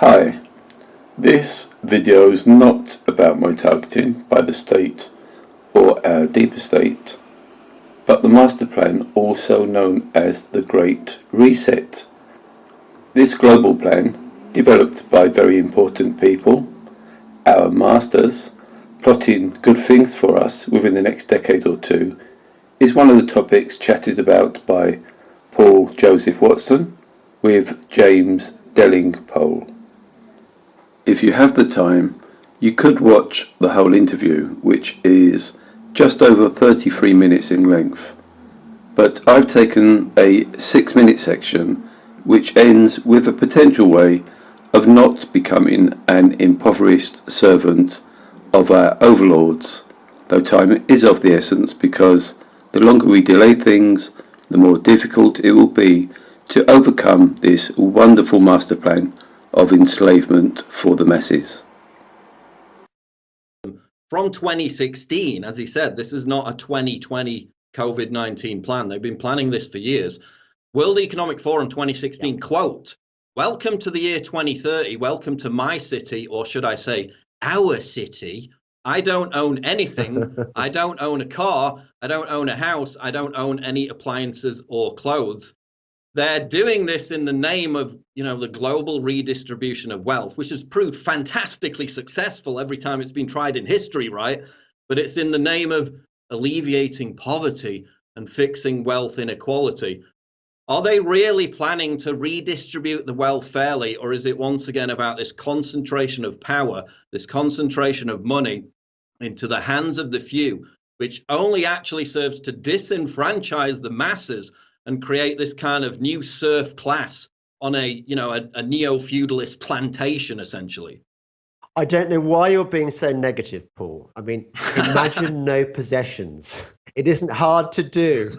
Hi, this video is not about my targeting by the state or our deeper state, but the master plan, also known as the Great Reset. This global plan, developed by very important people, our masters, plotting good things for us within the next decade or two, is one of the topics chatted about by Paul Joseph Watson with James Delingpole. If you have the time, you could watch the whole interview, which is just over 33 minutes in length. But I've taken a 6-minute section which ends with a potential way of not becoming an impoverished servant of our overlords, though time is of the essence, because the longer we delay things, the more difficult it will be to overcome this wonderful master plan of enslavement for the masses. From 2016, as he said, this is not a 2020 COVID-19 plan. They've been planning this for years. World Economic Forum 2016, quote, "Welcome to the year 2030. Welcome to my city," or should I say, our city. I don't own anything. I don't own a car. I don't own a house. I don't own any appliances or clothes. They're doing this in the name of, the global redistribution of wealth, which has proved fantastically successful every time it's been tried in history, right? But it's in the name of alleviating poverty and fixing wealth inequality. Are they really planning to redistribute the wealth fairly, or is it once again about this concentration of power, this concentration of money into the hands of the few, which only actually serves to disenfranchise the masses and create this kind of new serf class on a neo-feudalist plantation, essentially? I don't know why you're being so negative, Paul. I mean, imagine no possessions. It isn't hard to do.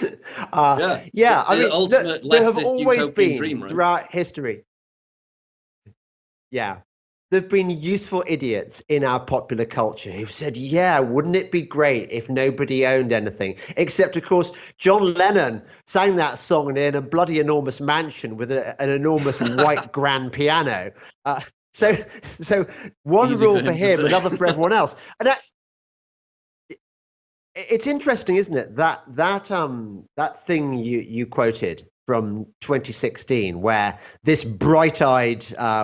Yeah, I mean, ultimate there have leftist always utopian been dream, right? throughout history. Yeah, there have been useful idiots in our popular culture who've said, yeah, wouldn't it be great if nobody owned anything? Except, of course, John Lennon sang that song in a bloody enormous mansion with an enormous white grand piano. So one Easy rule for for him to him, say. another for everyone else. And it's interesting, isn't it, that thing you quoted from 2016, where this bright-eyed,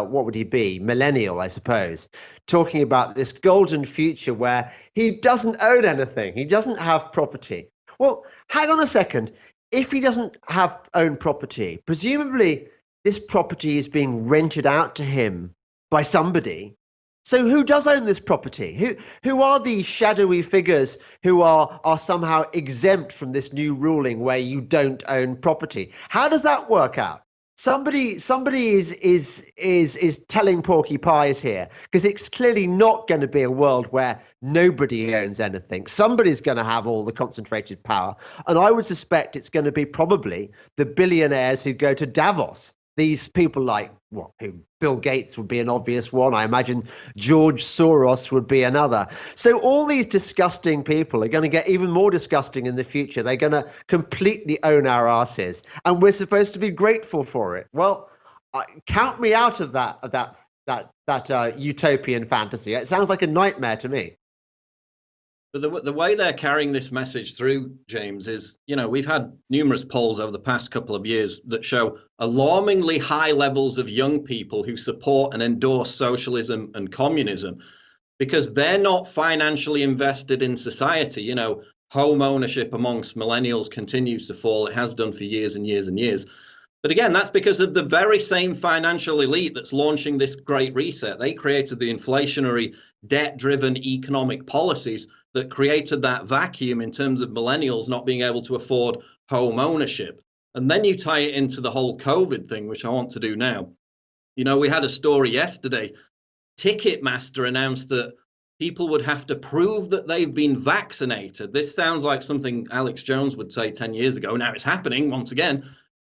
what would he be, millennial, I suppose, talking about this golden future where he doesn't own anything, he doesn't have property. Well, hang on a second. If he doesn't have own property, presumably this property is being rented out to him by somebody. So who does own this property? Who are these shadowy figures who are somehow exempt from this new ruling where you don't own property? How does that work out? Somebody is telling porky pies here, because it's clearly not going to be a world where nobody owns anything. Somebody's going to have all the concentrated power, and I would suspect it's going to be probably the billionaires who go to Davos. These people like who Bill Gates would be an obvious one. I imagine George Soros would be another. So all these disgusting people are going to get even more disgusting in the future. They're going to completely own our asses, and we're supposed to be grateful for it. Well, count me out of that utopian fantasy. It sounds like a nightmare to me. But the way they're carrying this message through, James, is, we've had numerous polls over the past couple of years that show alarmingly high levels of young people who support and endorse socialism and communism because they're not financially invested in society. Home ownership amongst millennials continues to fall. It has done for years and years and years. But again, that's because of the very same financial elite that's launching this great reset. They created the inflationary, debt-driven economic policies that created that vacuum in terms of millennials not being able to afford home ownership. And then you tie it into the whole COVID thing, which I want to do now. We had a story yesterday. Ticketmaster announced that people would have to prove that they've been vaccinated. This sounds like something Alex Jones would say 10 years ago. Now it's happening once again.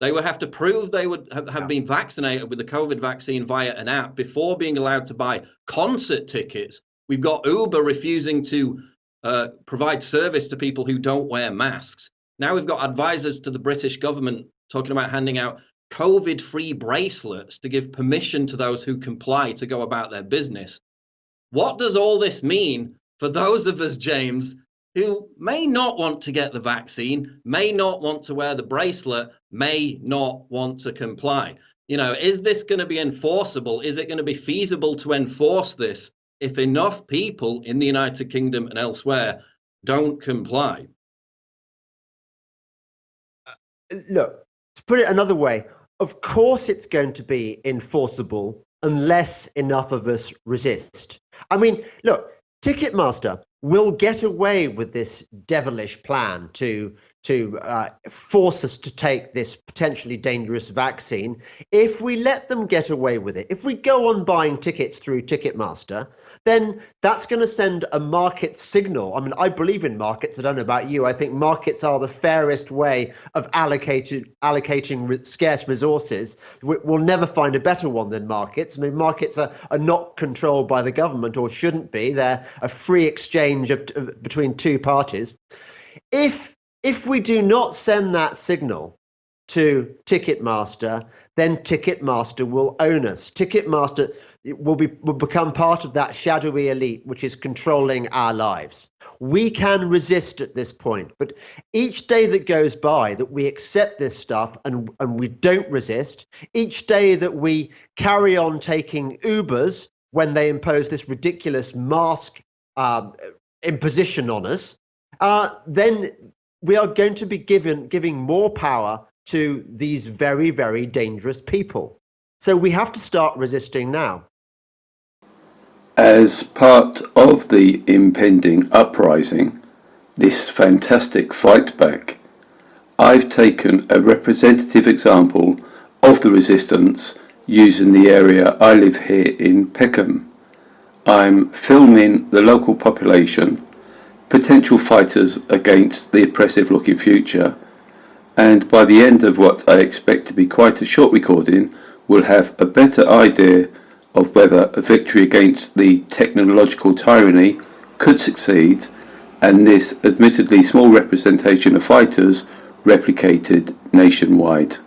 They would have to prove they would have been vaccinated with the COVID vaccine via an app before being allowed to buy concert tickets. We've got Uber refusing to provide service to people who don't wear masks. Now we've got advisors to the British government talking about handing out COVID-free bracelets to give permission to those who comply to go about their business. What does all this mean for those of us, James, who may not want to get the vaccine, may not want to wear the bracelet, may not want to comply? You know, is this going to be enforceable? Is it going to be feasible to enforce this if enough people in the United Kingdom and elsewhere don't comply? Look, to put it another way, of course it's going to be enforceable unless enough of us resist. I mean, look, Ticketmaster will get away with this devilish plan to force us to take this potentially dangerous vaccine if we let them get away with it. If we go on buying tickets through Ticketmaster, then that's going to send a market signal. I mean, I believe in markets. I don't know about you. I think markets are the fairest way of allocating scarce resources. We'll never find a better one than markets. I mean, markets are not controlled by the government, or shouldn't be. They're a free exchange between two parties. If we do not send that signal to Ticketmaster, then Ticketmaster will own us. Ticketmaster will become part of that shadowy elite which is controlling our lives. We can resist at this point, but each day that goes by that we accept this stuff and we don't resist, each day that we carry on taking Ubers when they impose this ridiculous mask imposition on us, then we are going to be giving more power to these very, very dangerous people. So we have to start resisting now. As part of the impending uprising, this fantastic fight back, I've taken a representative example of the resistance using the area I live here in Peckham. I'm filming the local population, potential fighters against the oppressive looking future, and by the end of what I expect to be quite a short recording, we'll have a better idea of whether a victory against the technological tyranny could succeed, and this admittedly small representation of fighters replicated nationwide.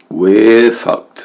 We're fucked.